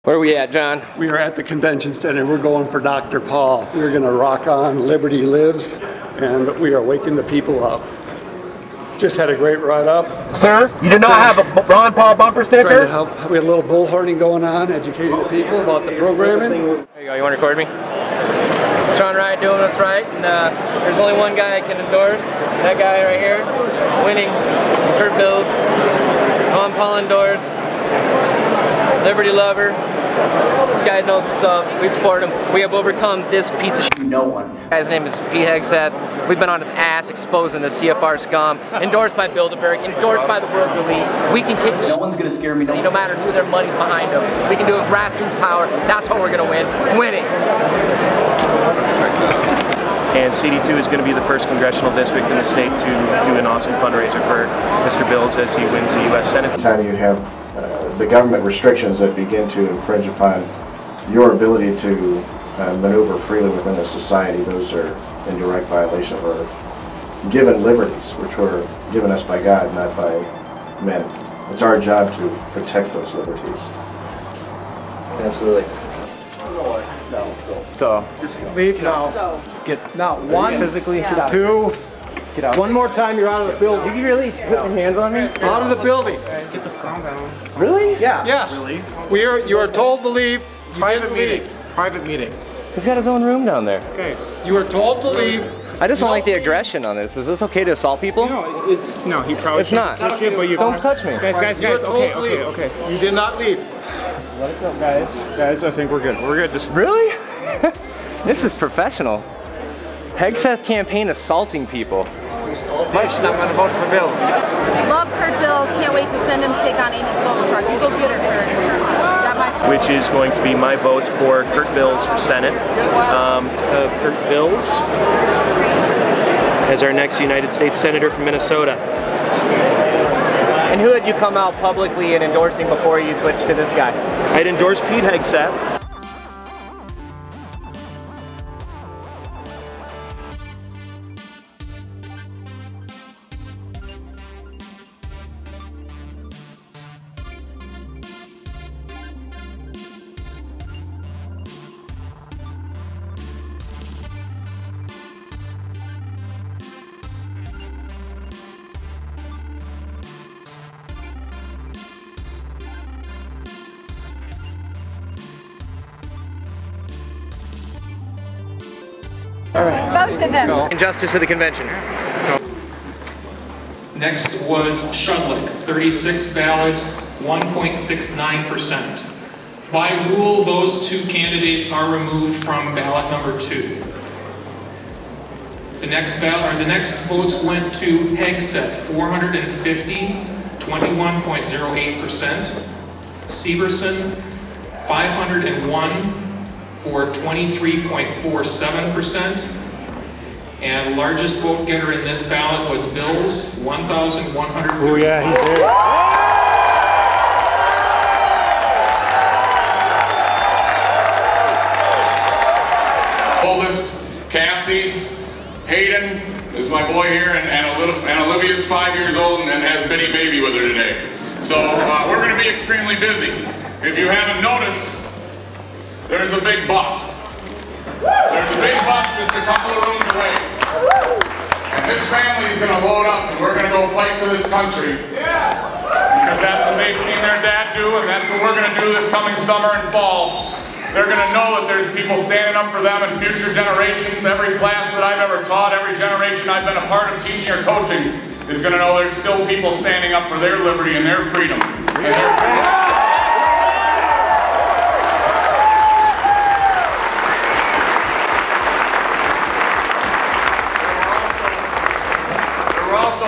Where are we at, John? We are at the convention center. We're going for Dr. Paul. We're going to rock on Liberty Lives, and we are waking the people up. Just had a great ride up. Sir, you did not have a Ron Paul bumper sticker? Trying to help. We had a little bullhorning going on, educating the people about the programming. There you go. You want to record me? Sean Ryan doing what's right, and there's only one guy I can endorse. That guy right here, winning, Kurt Bills. Ron Paul endorsed. Liberty lover. This guy knows what's up. We support him. We have overcome this piece of shit. No one. His name is Pete Hegseth. We've been on his ass exposing the CFR scum. Endorsed by Bilderberg. Endorsed by the world's elite. We can kick the shit. No one's gonna scare me. No matter who their money's behind them. We can do it with grassroots power. That's how we're gonna win. Winning. And CD2 is going to be the first congressional district in the state to do an awesome fundraiser for Mr. Bills as he wins the U.S. Senate. Anytime you have the government restrictions that begin to infringe upon your ability to maneuver freely within a society, those are in direct violation of our given liberties, which were given us by God, not by men. It's our job to protect those liberties. Absolutely. So, leave now. Get now. One, physically. Yeah. Two. Get out. One more time, you're out of the building. Did you really put your hands on me? Out of the building. Get the calm down. Really? Yeah. Yes. Really? You are told to leave. Private meeting. Private meeting. He's got his own room down there. Okay. You are told to leave. I just don't like the aggression on this. Is this okay to assault people? No, he probably. It's not. Touch you, but you don't touch me. Guys. Okay. You did not leave. Let it go, guys. Guys, I think we're good. We're good. Just really? This is professional. Hegseth campaign assaulting people. I'm gonna vote for Bill. Love Kurt Bill. Can't wait to send him to take on Amy Klobuchar. You go get her, Kurt. Which is going to be my vote for Kurt Bills for Senate. Kurt Bills as our next United States Senator from Minnesota. And who had you come out publicly and endorsing before you switched to this guy? I'd endorse Pete Hegseth. All right. Both of them. Injustice of the convention. Next was Shudlick, 36 ballots, 1.69%. By rule, those two candidates are removed from ballot number 2. The next votes went to Hegseth, 450, 21.08%. Severson, 501 for 23.47%. And largest vote getter in this ballot was Bills, 1,100. oh yeah, he's there. Oldest, Cassie, Hayden is my boy here, and Olivia's 5 years old and has Bitty Baby with her today. So we're going to be extremely busy. If you haven't noticed, there's a big bus. There's a big bus that's a couple of rooms away. And this family is going to load up and we're going to go fight for this country. Because that's what they've seen their dad do, and that's what we're going to do this coming summer and fall. They're going to know that there's people standing up for them and future generations. Every class that I've ever taught, every generation I've been a part of teaching or coaching is going to know there's still people standing up for their liberty and their freedom. And their freedom.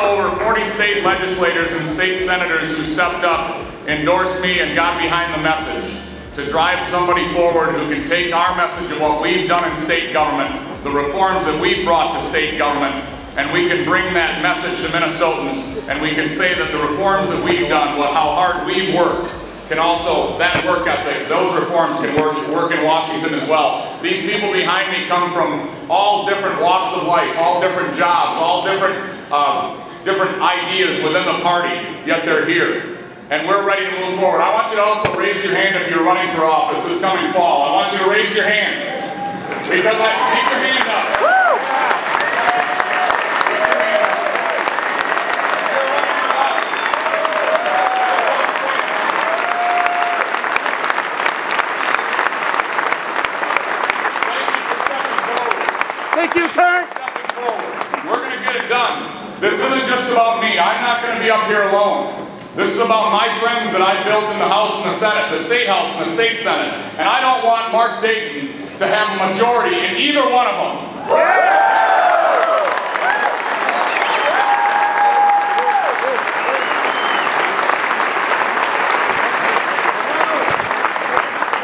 Over 40 state legislators and state senators who stepped up, endorsed me, and got behind the message to drive somebody forward who can take our message of what we've done in state government, the reforms that we've brought to state government, and we can bring that message to Minnesotans, and we can say that the reforms that we've done, how hard we've worked, can also, that work ethic, those reforms can work in Washington as well. These people behind me come from all different walks of life, all different jobs, all different ideas within the party, yet they're here. and we're ready to move forward. I want you to also raise your hand if you're running for office this coming fall. I want you to raise your hand. Because keep your hand up. Thank you, Kurt. We're going to get it done. This isn't just about me. I'm not going to be up here alone. This is about my friends that I built in the House and the Senate, the State House and the State Senate. And I don't want Mark Dayton to have a majority in either one of them. One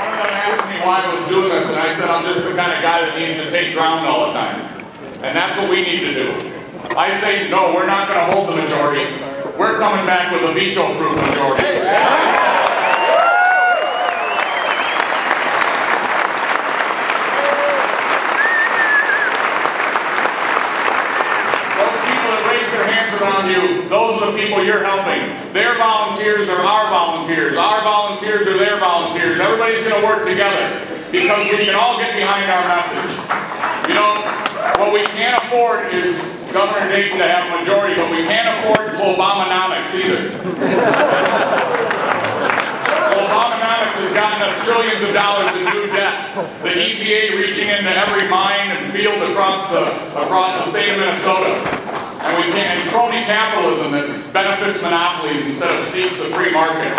of them asked me why I was doing this, and I said I'm just the kind of guy that needs to take ground all the time. And that's what we need to do. I say, no, we're not going to hold the majority. We're coming back with a veto-proof majority. Those people that raise their hands around you, those are the people you're helping. Their volunteers are our volunteers. Our volunteers are their volunteers. Everybody's going to work together because we can all get behind our message. You know, what we can't afford is Governor Dayton to have a majority, but we can't afford Obamanomics either. Obamanomics has gotten us trillions of dollars in new debt. The EPA reaching into every mine and field across the state of Minnesota. And we can't, and crony capitalism that benefits monopolies instead of seeks the free market.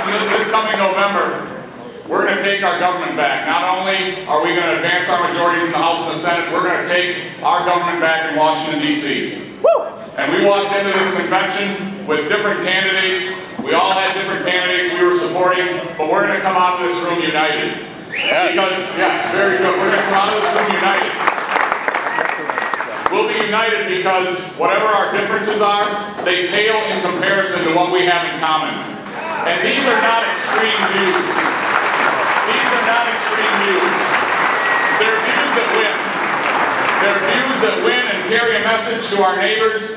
This coming November, we're going to take our government back. Not only are we going to advance our majorities in the House and the Senate, we're going to take our government back in Washington, D.C. And we walked into this convention with different candidates. We all had different candidates we were supporting, but we're going to come out of this room united. Because, yes, very good. We're going to come out of this room united. We'll be united because whatever our differences are, they pale in comparison to what we have in common. And these are not extreme views. These are not extreme views. They're views that win. They're views that win and carry a message to our neighbors.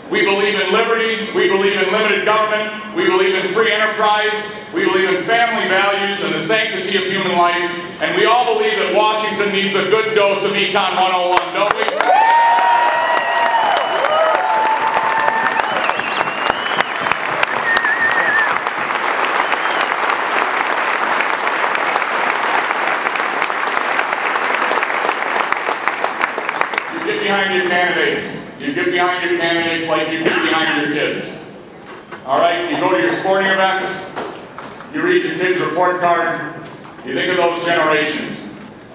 We believe in liberty. We believe in limited government. We believe in free enterprise. We believe in family values and the sanctity of human life. And we all believe that Washington needs a good dose of Econ 101, don't we? Behind your candidates. You get behind your candidates like you get behind your kids. All right, you go to your sporting events, you read your kid's report card, you think of those generations.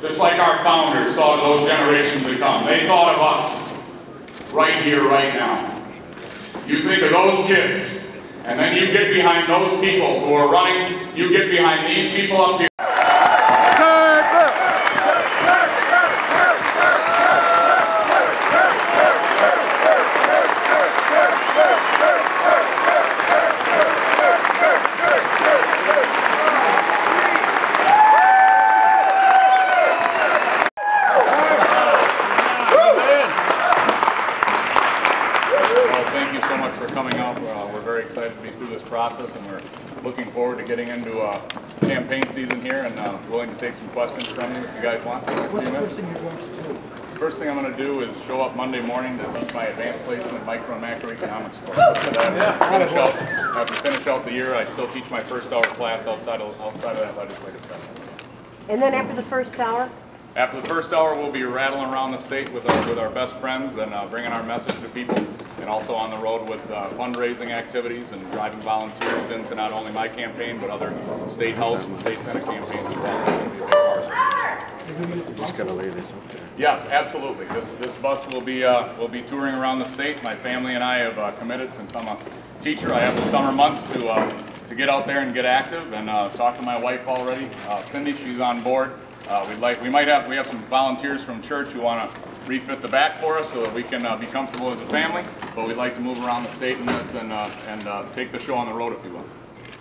Just like our founders thought of those generations to come. They thought of us right here, right now. You think of those kids, and then you get behind those people who are running, you get behind these people up here. Process, and we're looking forward to getting into campaign season here, and willing to take some questions from you if you guys want. What's the first thing you're going to do? First thing I'm going to do is show up Monday morning to teach my advanced placement micro and macroeconomics course. After finish out the year, I still teach my first hour class outside of that legislative session. And then after the first hour? After the first hour, we'll be rattling around the state with our best friends and bringing our message to people, and also on the road with fundraising activities and driving volunteers into not only my campaign but other state house and state senate campaigns as well. That's going to be a big part of it. Just gotta lay this up there. Yes, absolutely. This bus will be touring around the state. My family and I have committed, since I'm a teacher, I have the summer months to get out there and get active, and talk to my wife already. Cindy, she's on board. We have some volunteers from church who want to refit the back for us so that we can be comfortable as a family, but we'd like to move around the state in this and take the show on the road, if you will.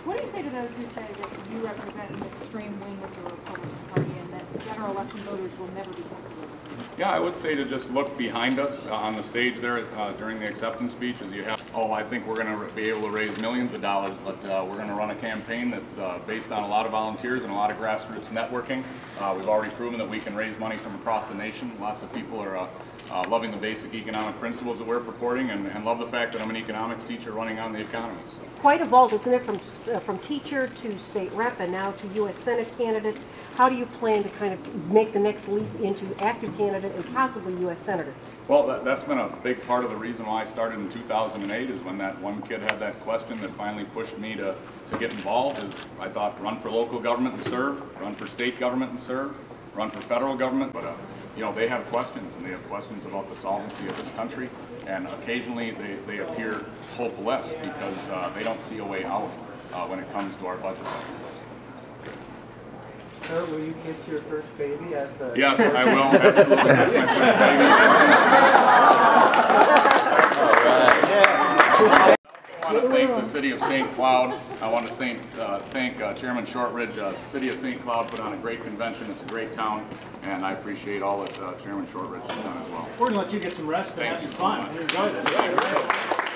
What do you say to those who say that you represent an extreme wing of the Republican Party and that general election voters will never be comfortable with you? Yeah, I would say to just look behind us on the stage there during the acceptance speech as you have, I think we're going to be able to raise millions of dollars, but we're going to run a campaign that's based on a lot of volunteers and a lot of grassroots networking. We've already proven that we can raise money from across the nation. Lots of people are loving the basic economic principles that we're purporting and love the fact that I'm an economics teacher running on the economy. So. Quite a vault, isn't it, from teacher to state rep and now to U.S. Senate candidate? How do you plan to kind of make the next leap into active candidate and possibly U.S. Senator? Well, that's been a big part of the reason why I started in 2008 is when that one kid had that question that finally pushed me to get involved. Is I thought run for local government and serve, run for state government and serve, run for federal government, but you know, they have questions, and they have questions about the solvency of this country, and occasionally they appear hopeless because they don't see a way out when it comes to our budget deficits. Sir, will you kiss your first baby as the... Yes, I will absolutely kiss my first baby. I want to thank the City of St. Cloud. I want to thank Chairman Shortridge. The City of St. Cloud put on a great convention. It's a great town, and I appreciate all that Chairman Shortridge has done as well. We're going to let you get some rest and have some fun. Enjoy this.